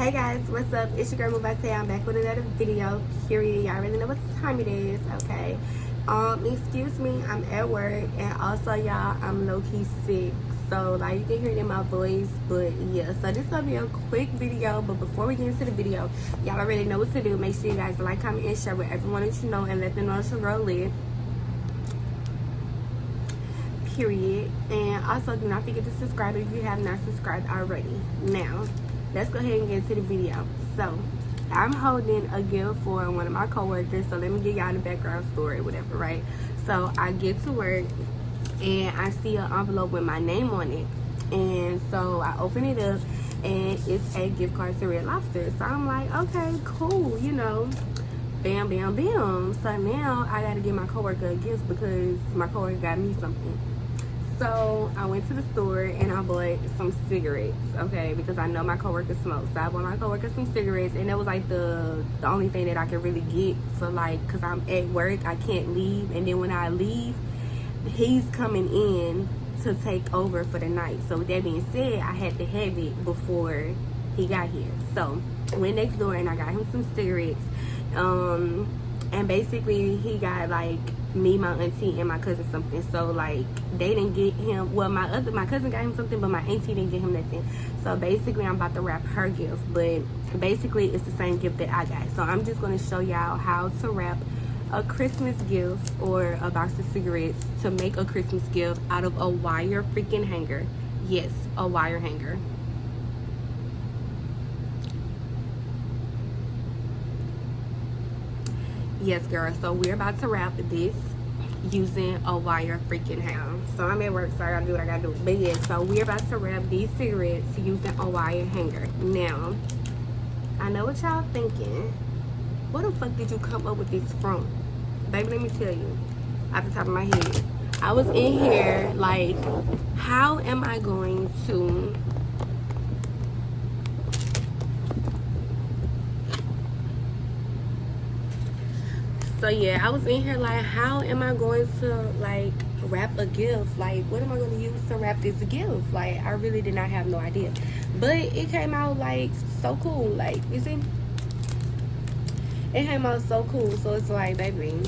Hey guys, what's up? It's your girl muuvvaaatayyy. I'm back with another video. Period. Y'all already know what time it is, okay? Excuse me, I'm at work, and also y'all, I'm low-key sick. So like you can hear it in my voice, but yeah. So this gonna be a quick video. But before we get into the video, y'all already know what to do. Make sure you guys like, comment, and share with everyone that you know, and let them know it's your girl live. Period. And also do not forget to subscribe if you have not subscribed already. Now let's go ahead and get into the video. So I'm holding a gift for one of my coworkers, so let me give y'all the background story, whatever, right? So I get to work and I see an envelope with my name on it, and so I open it up and it's a gift card to Red Lobster. So I'm like, okay, cool, you know, bam bam bam. So now I gotta give my coworker a gift because my coworker got me something. So I went to the store and I bought some cigarettes, okay, because I know my coworker smokes. So I bought my coworker some cigarettes, and that was like the only thing that I could really get for, like, because I'm at work, I can't leave, and then when I leave, he's coming in to take over for the night. So with that being said, I had to have it before he got here. So I went next door and I got him some cigarettes. And basically he got like me, my auntie, and my cousin something. So like they didn't get him, well, my cousin got him something, but my auntie didn't get him nothing. So basically I'm about to wrap her gift, but basically it's the same gift that I got. So I'm just going to show y'all how to wrap a Christmas gift or a box of cigarettes to make a Christmas gift out of a wire freaking hanger. Yes, a wire hanger. Yes, girl. So we're about to wrap this using a wire freaking hanger. So I'm at work, so I gotta do what I gotta do. But yeah, so we're about to wrap these cigarettes using a wire hanger. Now, I know what y'all thinking. Where the fuck did you come up with this from? Baby, let me tell you, off the top of my head, I was in here like, how am I going to so yeah, I was in here like, how am I going to like wrap a gift? Like, what am I going to use to wrap this gift? Like, I really did not have no idea, but it came out like so cool. Like, you see, it came out so cool. So it's like, baby,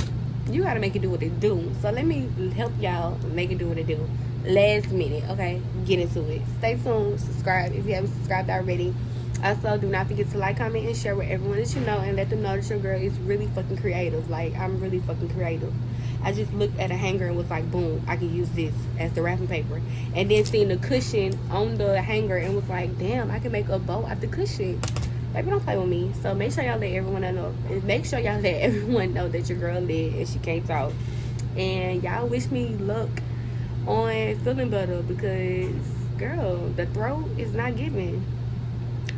you gotta make it do what it do. So let me help y'all make it do what it do. Last minute, okay? Get into it. Stay tuned. Subscribe if you haven't subscribed already. Also, do not forget to like, comment, and share with everyone that you know, and let them know that your girl is really fucking creative. Like, I'm really fucking creative. I just looked at a hanger and was like, boom, I can use this as the wrapping paper. And then seen the cushion on the hanger and was like, damn, I can make a bow out the cushion. Baby, don't play with me. So make sure y'all let everyone know. Make sure y'all let everyone know that your girl lit and she can't talk. And y'all wish me luck on feeling better because, girl, the throat is not giving.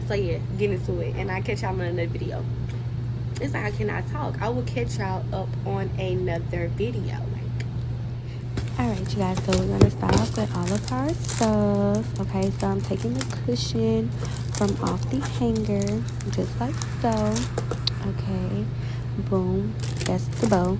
So yeah, get into it, and I'll catch y'all in another video. It's like I cannot talk. I will catch y'all up on another video. Alright, you guys, so we're gonna start off with all of our stuff. Okay, so I'm taking the cushion from off the hanger, just like so. Okay, boom, that's the bow.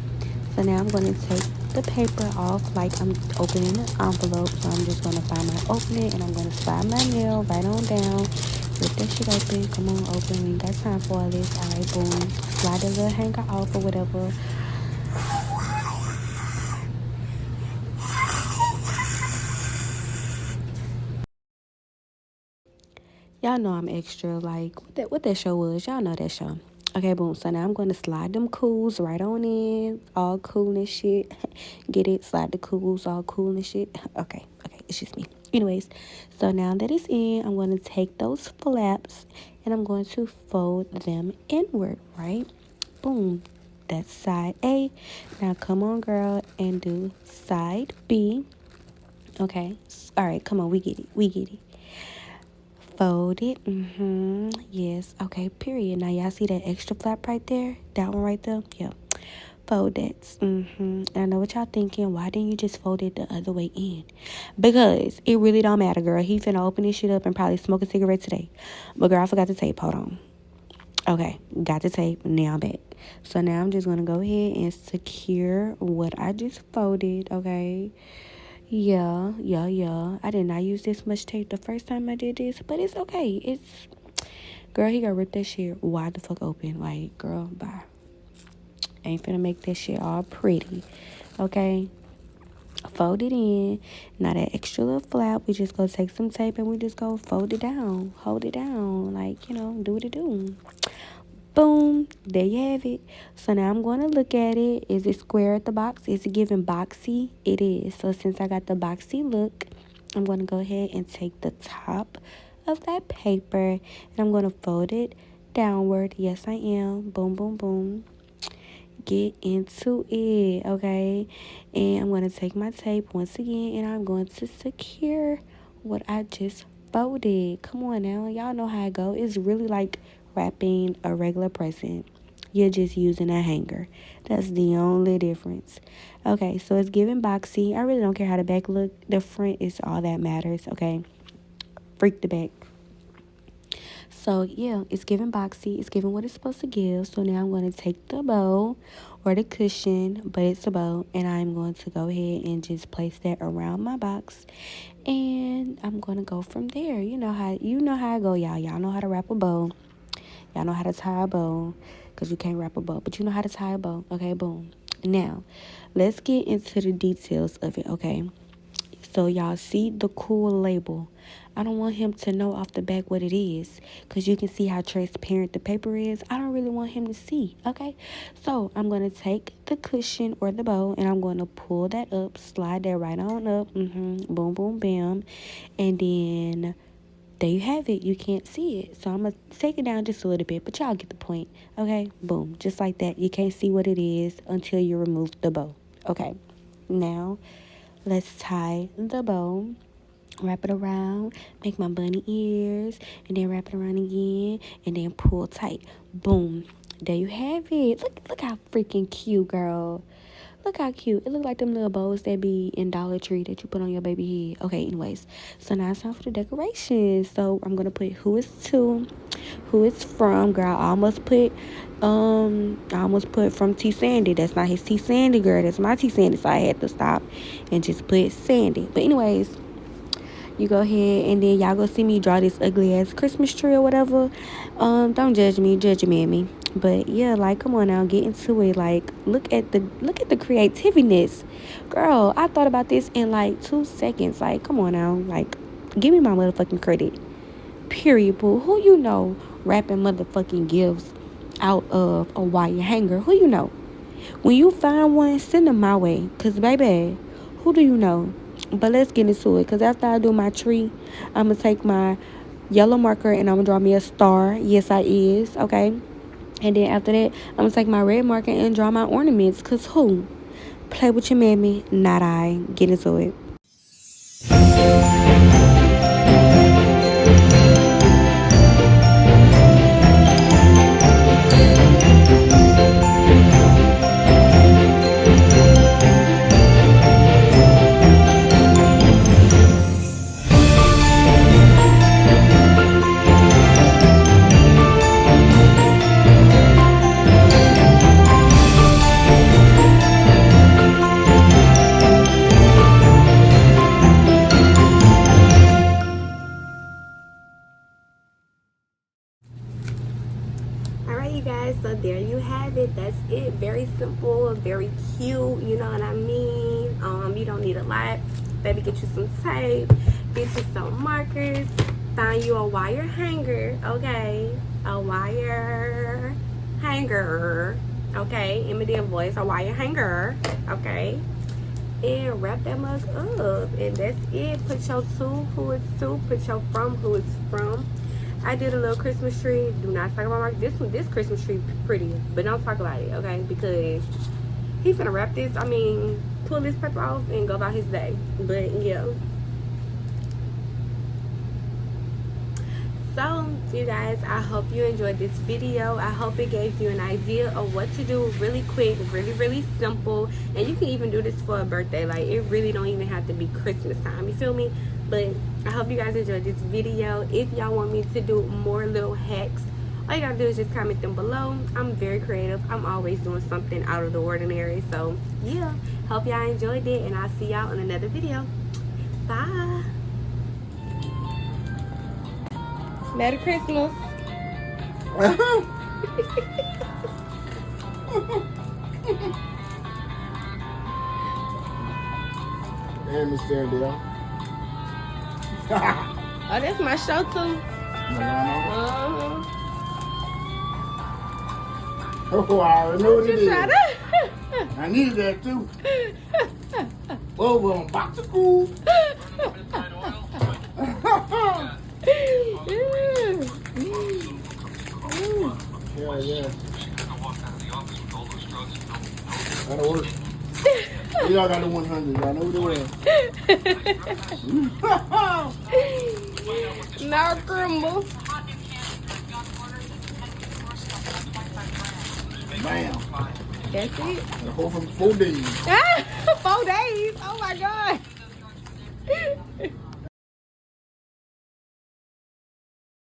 So now I'm gonna take the paper off like I'm opening an envelope. So I'm just gonna find my opening and I'm gonna slide my nail right on down. Rip that shit open. Come on, open. We ain't got time for all this. Alright, boom. Slide the little hanger off or whatever. Y'all know I'm extra. Like, what that show was. Y'all know that show. Okay, boom. So now I'm going to slide them kools right on in. All cool and shit. Get it? Slide the kools all cool and shit. Okay, it's just me. Anyways, so now that it's in, I'm going to take those flaps and I'm going to fold them inward, right? Boom. That's side A. Now come on, girl, and do side B. Okay. All right, come on. We get it. Fold it. Yes. Okay, period. Now y'all see that extra flap right there? That one right there? Yep. Fold that. And I know what y'all thinking. Why didn't you just fold it the other way in? Because it really don't matter, girl. He finna open this shit up and probably smoke a cigarette today. But girl, I forgot the tape. Hold on. Okay, got the tape. Now I'm back. So now I'm just gonna go ahead and secure what I just folded. Okay. Yeah. I did not use this much tape the first time I did this, but it's okay. Girl, he gonna rip that shit wide the fuck open. Like, girl, bye. Ain't finna make that shit all pretty. Okay? Fold it in. Now that extra little flap, we just go take some tape and we just go fold it down. Hold it down. Like, you know, do what it do. Boom. There you have it. So now I'm going to look at it. Is it square at the box? Is it giving boxy? It is. So since I got the boxy look, I'm going to go ahead and take the top of that paper and I'm going to fold it downward. Yes, I am. Boom, boom, boom. Get into it, okay? And I'm going to take my tape once again and I'm going to secure what I just folded. Come on now. Y'all know how it go. It's really like wrapping a regular present. You're just using a hanger. That's the only difference. Okay, so it's giving boxy. I really don't care how the back look. The front is all that matters, okay? Freak the back. So, yeah, it's giving boxy. It's giving what it's supposed to give. So now I'm going to take the bow or the cushion, but it's a bow, and I'm going to go ahead and just place that around my box. And I'm going to go from there. You know how I go, y'all. Y'all know how to wrap a bow. Y'all know how to tie a bow because you can't wrap a bow, but you know how to tie a bow. Okay, boom. Now, let's get into the details of it, okay? So y'all see the cool label. I don't want him to know off the back what it is because you can see how transparent the paper is. I don't really want him to see, okay? So I'm going to take the cushion or the bow and I'm going to pull that up, slide that right on up. Boom, boom, bam. And then there you have it. You can't see it. So I'm going to take it down just a little bit, but y'all get the point, okay? Boom, just like that. You can't see what it is until you remove the bow, okay? Now, let's tie the bow, wrap it around, make my bunny ears, and then wrap it around again, and then pull tight. Boom. There you have it. Look how freaking cute, girl. Look how cute. It look like them little bows that be in Dollar Tree that you put on your baby head. Okay, anyways. So now it's time for the decorations. So I'm going to put who it's to, who it's from. Girl, I almost put from T Sandy. That's not his T Sandy, girl. That's my T Sandy. So I had to stop and just put Sandy. But anyways, you go ahead and then y'all go see me draw this ugly ass Christmas tree or whatever. Don't judge me, judge your mammy. But yeah, like, come on now, get into it. Like, look at the creativeness, girl. I thought about this in like 2 seconds. Like, come on now, like, give me my motherfucking credit. Period, boo. Who you know wrapping motherfucking gifts out of a wire hanger? Who you know? When you find one, send them my way. Cause baby, who do you know? But let's get into it. Cause after I do my tree, I'm gonna take my yellow marker and I'm gonna draw me a star. Yes, I is. Okay. And then after that, I'm going to take my red marker and draw my ornaments. Because who? Play with your mammy, not I. Get into it. So there you have it. That's it. Very simple, very cute. You know what I mean? You don't need a lot. Baby, get you some tape, get you some markers, find you a wire hanger, okay? A wire hanger, okay? Immediate voice, a wire hanger, okay? And wrap that mug up, and that's it. Put your to, who it's to. Put your from, who it's from. I did a little Christmas tree. Do not talk about this Christmas tree pretty, but don't talk about it, okay? Because he's gonna wrap this. I mean, pull this paper off and go about his day. But yeah. So you guys, I hope you enjoyed this video. I hope it gave you an idea of what to do really quick, really simple. And you can even do this for a birthday. Like, it really don't even have to be Christmas time, you feel me? But I hope you guys enjoyed this video. If y'all want me to do more little hacks, all you gotta do is just comment them below. I'm very creative. I'm always doing something out of the ordinary. So yeah, hope y'all enjoyed it, and I'll see y'all in another video. Bye. Merry Christmas. And Miss Sandell. Oh, that's my show too. Oh, I already know what it is. To... I needed that too. Whoa, whoa, box of cool. Hell yeah. That'll work. Y'all got the 100. Y'all know what it was. No crumble. Bam. That's it. That'll hold from 4 days. 4 days. Oh my God.